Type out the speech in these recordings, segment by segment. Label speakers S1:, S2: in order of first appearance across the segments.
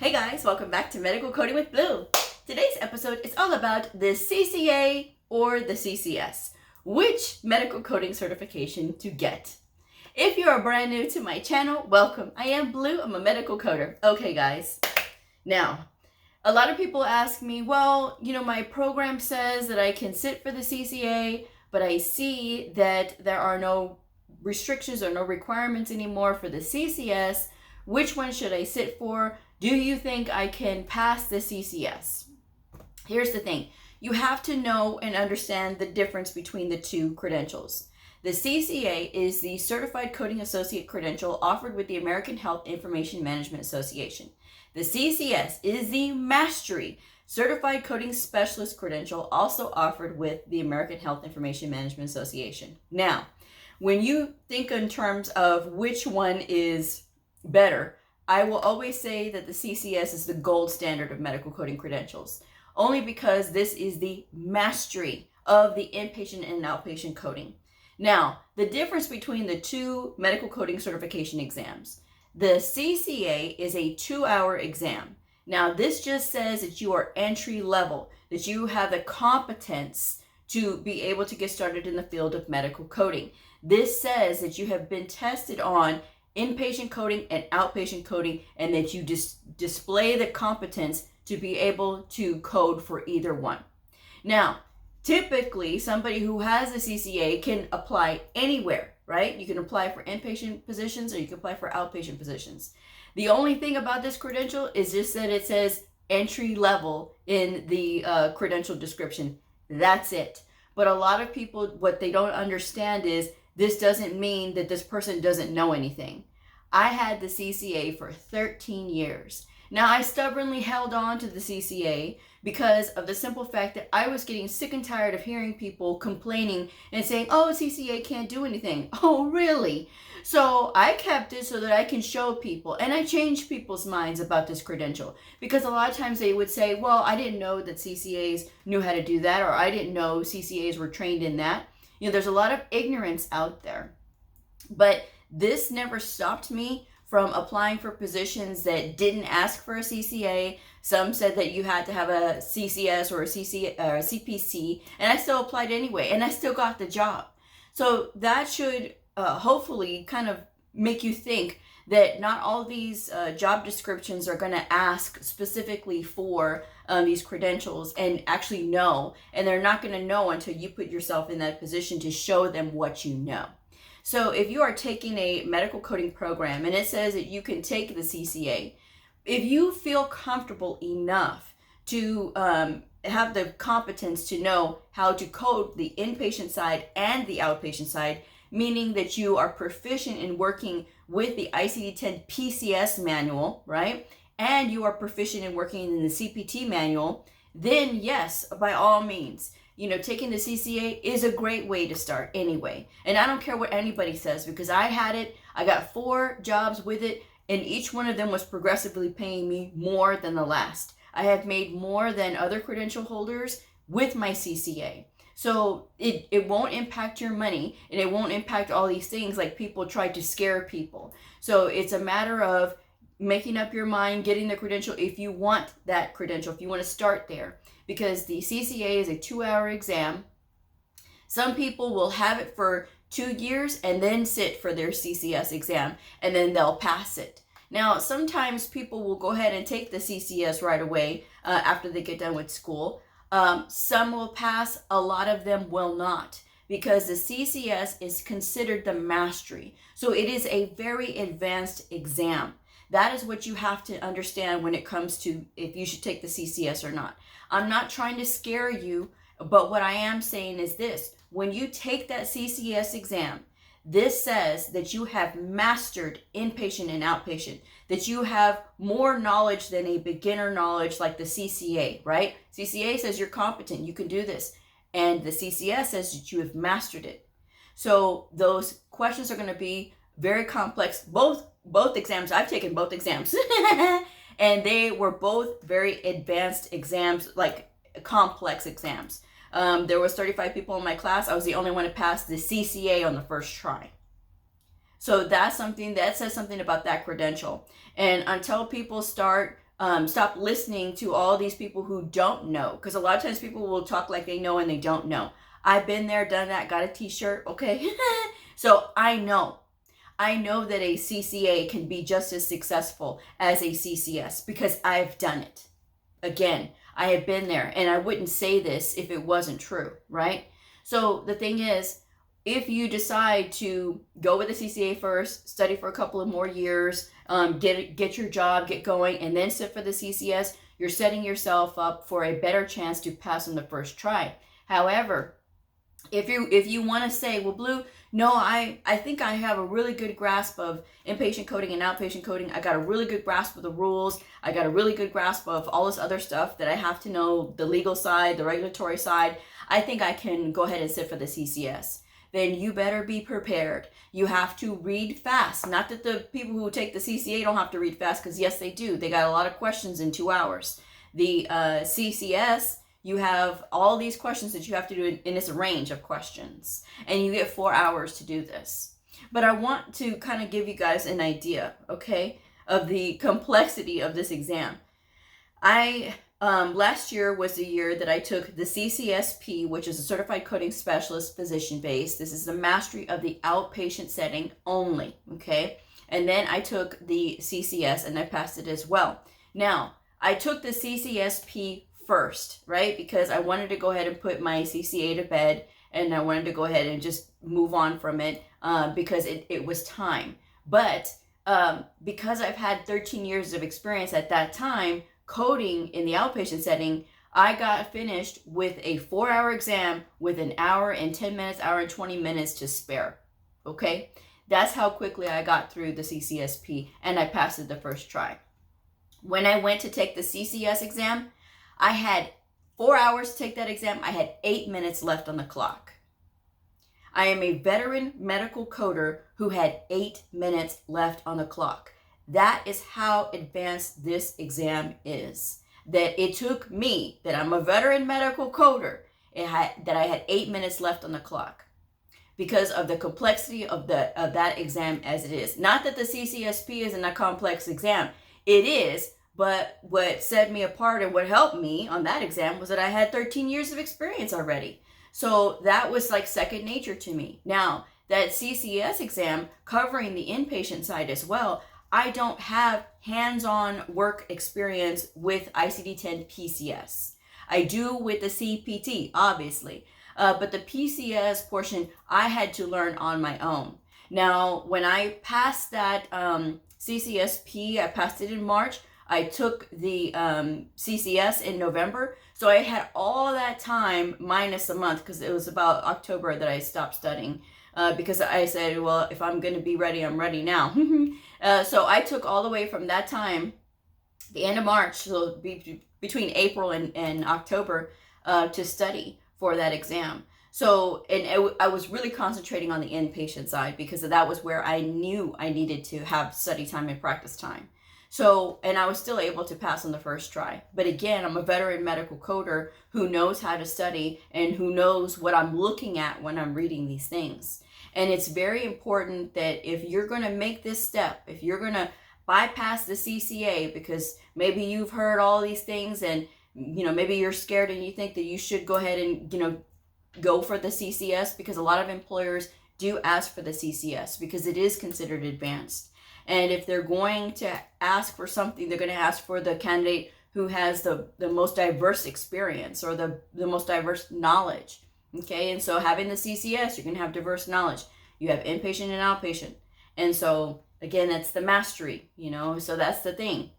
S1: Hey guys, welcome back to Medical Coding with Blue. Today's episode is all about the CCA or the CCS, which medical coding certification to get. If you are brand new to my channel, welcome. I am Blue, I'm a medical coder. Okay guys, now, a lot of people ask me, well, my program says that I can sit for the CCA, but I see that there are no restrictions or no requirements anymore for the CCS. Which one should I sit for? Do you think I can pass the CCS? Here's the thing. You have to know and understand the difference between the two credentials. The CCA is the Certified Coding Associate credential offered with the American Health Information Management Association. The CCS is the Mastery Certified Coding Specialist credential also offered with the American Health Information Management Association. Now, when you think in terms of which one is better, I will always say that the CCS is the gold standard of medical coding credentials, only because this is the mastery of the inpatient and outpatient coding. Now, the difference between the two medical coding certification exams. The CCA is a 2-hour exam. Now, this just says that you are entry level, that you have the competence to be able to get started in the field of medical coding. This says that you have been tested on inpatient coding and outpatient coding, and that you display the competence to be able to code for either one. Now, typically, somebody who has a CCA can apply anywhere, right? You can apply for inpatient positions or you can apply for outpatient positions. The only thing about this credential is just that it says entry level in the credential description. That's it. But a lot of people, what they don't understand is this doesn't mean that this person doesn't know anything. I had the CCA for 13 years. Now, I stubbornly held on to the CCA because of the simple fact that I was getting sick and tired of hearing people complaining and saying, oh, CCA can't do anything. Oh, really? So I kept it so that I can show people, and I changed people's minds about this credential, because a lot of times they would say, well, I didn't know that CCAs knew how to do that, or I didn't know CCAs were trained in that. There's a lot of ignorance out there, but this never stopped me from applying for positions that didn't ask for a CCA. Some said that you had to have a CCS or a CPC, and I still applied anyway, and I still got the job. So that should hopefully kind of make you think that not all these job descriptions are going to ask specifically for these credentials and actually know, and they're not going to know until you put yourself in that position to show them what you know. So if you are taking a medical coding program and it says that you can take the CCA, if you feel comfortable enough to have the competence to know how to code the inpatient side and the outpatient side, meaning that you are proficient in working with the ICD-10 PCS manual, right? And you are proficient in working in the CPT manual, then yes, by all means, taking the CCA is a great way to start anyway. And I don't care what anybody says, because I had it, I got 4 jobs with it, and each one of them was progressively paying me more than the last. I have made more than other credential holders with my CCA. So it won't impact your money, and it won't impact all these things like people try to scare people. So it's a matter of making up your mind, getting the credential if you want that credential, if you want to start there, because the CCA is a 2-hour exam. Some people will have it for 2 years and then sit for their CCS exam, and then they'll pass it. Now, sometimes people will go ahead and take the CCS right away after they get done with school. Some will pass, a lot of them will not, because the CCS is considered the mastery. So it is a very advanced exam. That is what you have to understand when it comes to if you should take the CCS or not. I'm not trying to scare you, but what I am saying is this. When you take that CCS exam, this says that you have mastered inpatient and outpatient, that you have more knowledge than a beginner knowledge like the CCA, right? CCA says you're competent, you can do this. And the CCS says that you have mastered it. So those questions are going to be very complex. Both exams, I've taken both exams. And they were both very advanced exams, like complex exams. There was 35 people in my class. I was the only one to pass the CCA on the first try. So that's something that says something about that credential. And until people start Stop listening to all these people who don't know, because a lot of times people will talk like they know and they don't know. I've been there, done that, got a t-shirt, okay? So I know that a CCA can be just as successful as a CCS because I've done it. Again, I have been there, and I wouldn't say this if it wasn't true, right? So the thing is, if you decide to go with the CCA first, study for a couple of more years, get your job, get going, and then sit for the CCS, you're setting yourself up for a better chance to pass on the first try. However, if you want to say, well, Blue, no, I think I have a really good grasp of inpatient coding and outpatient coding. I got a really good grasp of the rules. I got a really good grasp of all this other stuff that I have to know, the legal side, the regulatory side. I think I can go ahead and sit for the CCS. Then you better be prepared. You have to read fast. Not that the people who take the CCA don't have to read fast, because yes, they do. They got a lot of questions in 2 hours. The CCS, you have all these questions that you have to do in this range of questions, and you get 4 hours to do this. But I want to kind of give you guys an idea, okay, of the complexity of this exam. Last year was the year that I took the CCSP, which is a Certified Coding Specialist Physician Base. This is the mastery of the outpatient setting only, okay? And then I took the CCS and I passed it as well. Now, I took the CCSP first, right? Because I wanted to go ahead and put my CCA to bed, and I wanted to go ahead and just move on from it because it was time. But because I've had 13 years of experience at that time, coding in the outpatient setting, I got finished with a 4-hour exam with an hour and 10 minutes, hour and 20 minutes to spare. Okay, that's how quickly I got through the CCSP, and I passed it the first try. When I went to take the CCS exam, I had 4 hours to take that exam. I had 8 minutes left on the clock. I am a veteran medical coder who had 8 minutes left on the clock. That is how advanced this exam is. That it took me, that I'm a veteran medical coder, that I had 8 minutes left on the clock because of the complexity of that exam as it is. Not that the CCSP isn't a complex exam. It is, but what set me apart and what helped me on that exam was that I had 13 years of experience already. So that was like second nature to me. Now, that CCS exam covering the inpatient side as well, I don't have hands-on work experience with ICD-10 PCS. I do with the CPT, obviously, but the PCS portion I had to learn on my own. Now, when I passed that CCSP, I passed it in March. I took the CCS in November, so I had all that time minus a month, because it was about October that I stopped studying. Because I said, well, if I'm going to be ready, I'm ready now. So I took all the way from that time, the end of March, so between April and October, to study for that exam. So, and I was really concentrating on the inpatient side because that was where I knew I needed to have study time and practice time. So, and I was still able to pass on the first try. But again, I'm a veteran medical coder who knows how to study and who knows what I'm looking at when I'm reading these things. And it's very important that if you're going to make this step, if you're going to bypass the CCA, because maybe you've heard all these things and, you know, maybe you're scared and you think that you should go ahead and, you know, go for the CCS, because a lot of employers do ask for the CCS because it is considered advanced. And if they're going to ask for something, they're going to ask for the candidate who has the most diverse experience or the most diverse knowledge. Okay, and so having the CCS, you're going to have diverse knowledge. You have inpatient and outpatient. And so, again, that's the mastery, you know, so that's the thing.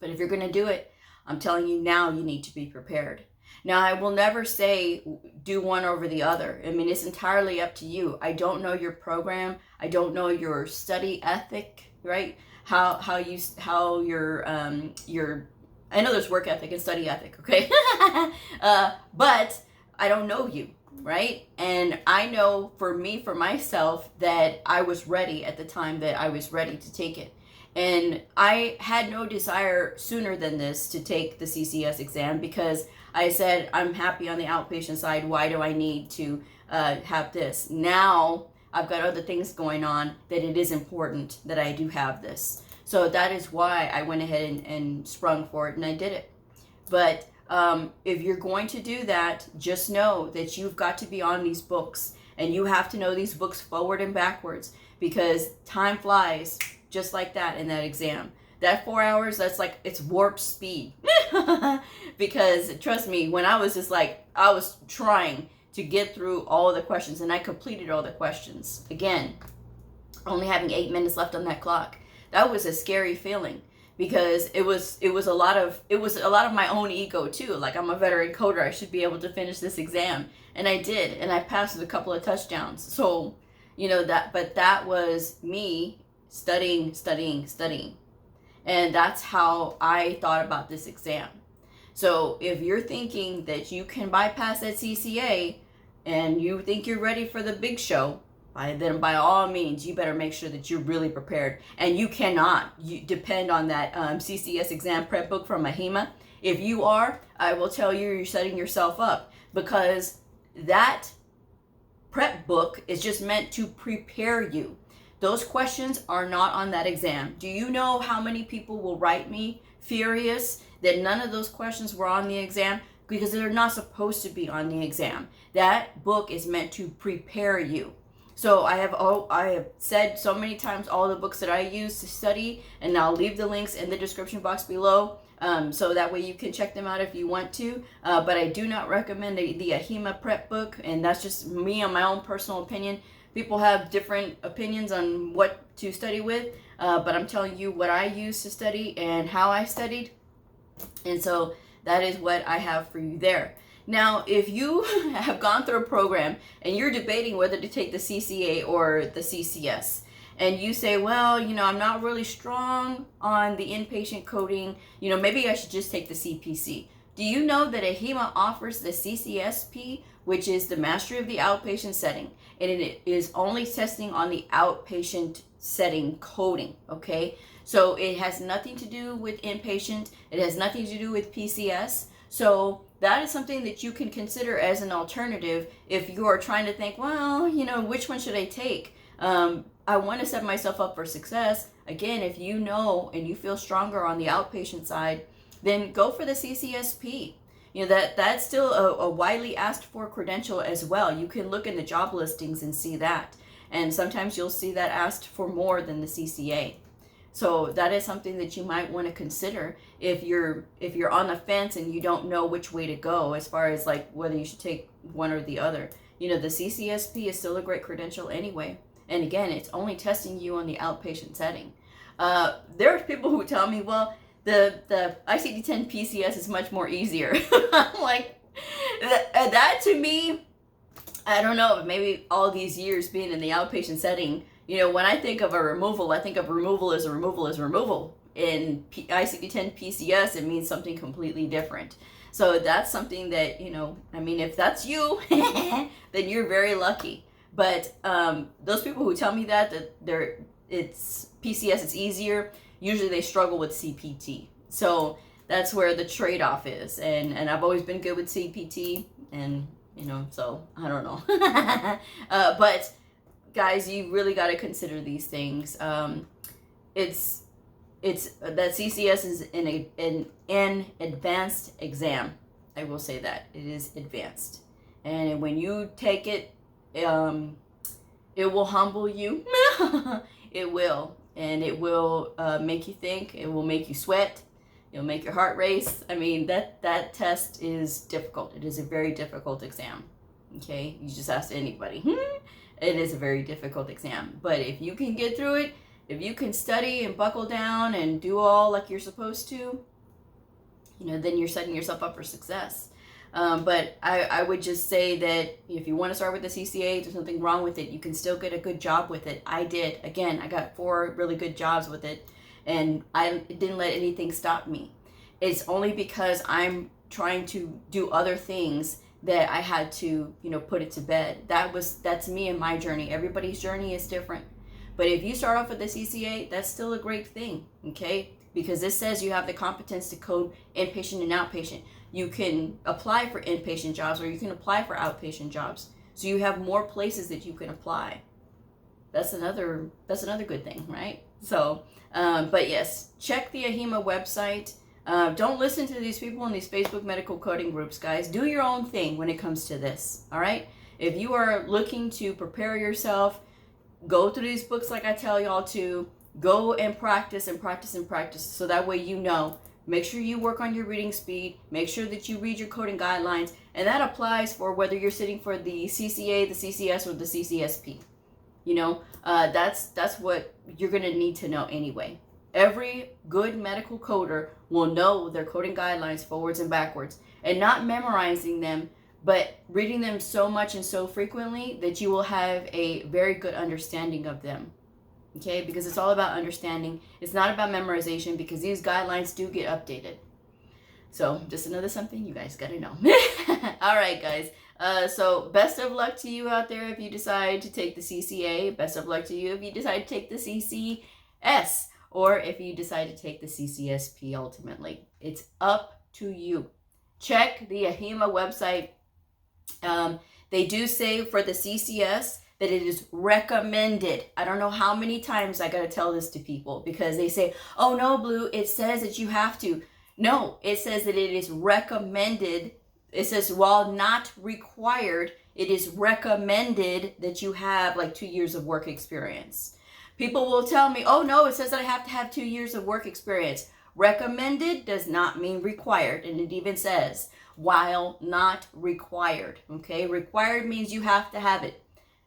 S1: But if you're going to do it, I'm telling you now, you need to be prepared. Now, I will never say do one over the other. I mean, it's entirely up to you. I don't know your program. I don't know your study ethic, right? How your I know there's work ethic and study ethic, okay? But I don't know you, right? And I know for myself, that I was ready at the time that I was ready to take it. And I had no desire sooner than this to take the CCS exam because I said, I'm happy on the outpatient side. Why do I need to have this? Now I've got other things going on that it is important that I do have this. So that is why I went ahead and sprung for it, and I did it. But if you're going to do that, just know that you've got to be on these books, and you have to know these books forward and backwards, because time flies just like that in that exam. That 4 hours, that's like, it's warp speed. Because trust me, when I was just like, I was trying to get through all of the questions, and I completed all the questions. Again, only having 8 minutes left on that clock. That was a scary feeling, because it was a lot of my own ego too. Like, I'm a veteran coder, I should be able to finish this exam, and I did, and I passed with a couple of touchdowns. So, you know, that was me studying, and that's how I thought about this exam. So if you're thinking that you can bypass that CCA and you think you're ready for the big show, then by all means, you better make sure that you're really prepared. And you cannot depend on that CCS exam prep book from AHIMA. If you are, I will tell you, you're setting yourself up, because that prep book is just meant to prepare you. Those questions are not on that exam. Do you know how many people will write me furious that none of those questions were on the exam? Because they're not supposed to be on the exam. That book is meant to prepare you. So I have said so many times all the books that I use to study, and I'll leave the links in the description box below, so that way you can check them out if you want to. But I do not recommend the AHIMA prep book, and that's just me on my own personal opinion. People have different opinions on what to study with, but I'm telling you what I used to study and how I studied. And so that is what I have for you there. Now, if you have gone through a program and you're debating whether to take the CCA or the CCS, and you say, well, you know, I'm not really strong on the inpatient coding, you know, maybe I should just take the CPC. Do you know that AHIMA offers the CCSP, which is the Mastery of the Outpatient Setting, and it is only testing on the outpatient setting coding, okay? So it has nothing to do with inpatient, it has nothing to do with PCS. So that is something that you can consider as an alternative if you are trying to think, well, you know, which one should I take? I want to set myself up for success. Again, if you know and you feel stronger on the outpatient side, then go for the CCSP. You know, that's still a widely asked for credential as well. You can look in the job listings and see that. And sometimes you'll see that asked for more than the CCA. So that is something that you might want to consider if you're on the fence and you don't know which way to go as far as like whether you should take one or the other. You know, the CCSP is still a great credential anyway. And again, it's only testing you on the outpatient setting. There are people who tell me, well, the ICD-10 PCS is much more easier. I'm like, that to me, I don't know, maybe all these years being in the outpatient setting, you know, when I think of a removal, I think of removal as a removal as removal. In ICD-10 PCS, it means something completely different. So that's something that, you know, I mean, if that's you, then you're very lucky. But those people who tell me that it's PCS is easier, usually they struggle with CPT. So that's where the trade-off is. And I've always been good with CPT, and, you know, so I don't know. But guys, you really got to consider these things. It's that CCS is an advanced exam. I will say that it is advanced, and when you take it, it will humble you. It will, and it will make you think. It will make you sweat. It'll make your heart race. I mean, that test is difficult. It is a very difficult exam. Okay, you just ask anybody. It is a very difficult exam, but if you can get through it, if you can study and buckle down and do all like you're supposed to, you know, then you're setting yourself up for success. But I would just say that if you want to start with the CCA, there's nothing wrong with it. You can still get a good job with it. I did. Again, I got 4 really good jobs with it, and I didn't let anything stop me. It's only because I'm trying to do other things that I had to, you know, put it to bed. That's me and my journey. Everybody's journey is different. But if you start off with the CCA, that's still a great thing, okay? Because this says you have the competence to code inpatient and outpatient. You can apply for inpatient jobs, or you can apply for outpatient jobs. So you have more places that you can apply. That's another good thing, right? So, but yes, check the AHIMA website. Don't listen to these people in these Facebook medical coding groups, guys. Do your own thing when it comes to this, all right? If you are looking to prepare yourself, go through these books like I tell y'all to. Go and practice and practice and practice, so that way you know. Make sure you work on your reading speed. Make sure that you read your coding guidelines. And that applies for whether you're sitting for the CCA, the CCS, or the CCSP. You know, that's what you're going to need to know anyway. Every good medical coder will know their coding guidelines forwards and backwards, and not memorizing them, but reading them so much and so frequently that you will have a very good understanding of them. Okay, because it's all about understanding. It's not about memorization, because these guidelines do get updated. So just another something you guys gotta know. All right, guys. So best of luck to you out there if you decide to take the CCA. Best of luck to you if you decide to take the CCS, or if you decide to take the CCSP ultimately. It's up to you. Check the AHIMA website. They do say for the CCS that it is recommended. I don't know how many times I gotta tell this to people, because they say, oh no, Blue, it says that you have to. No, it says that it is recommended. It says, while not required, it is recommended that you have like 2 years of work experience. People will tell me, oh no, it says that I have to have 2 years of work experience. Recommended does not mean required. And it even says, while not required. Okay, required means you have to have it.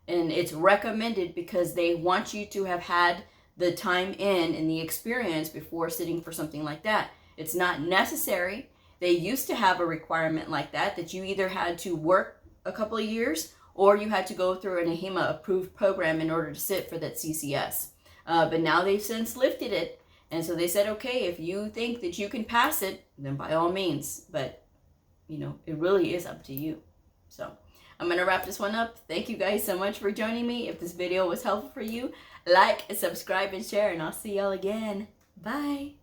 S1: And it's recommended because they want you to have had the time in the experience before sitting for something like that. It's not necessary. They used to have a requirement like that you either had to work a couple of years or you had to go through an AHIMA approved program in order to sit for that CCS. But now they've since lifted it. And so they said, okay, if you think that you can pass it, then by all means. But, you know, it really is up to you. So I'm going to wrap this one up. Thank you guys so much for joining me. If this video was helpful for you, like, subscribe, and share, and I'll see y'all again. Bye.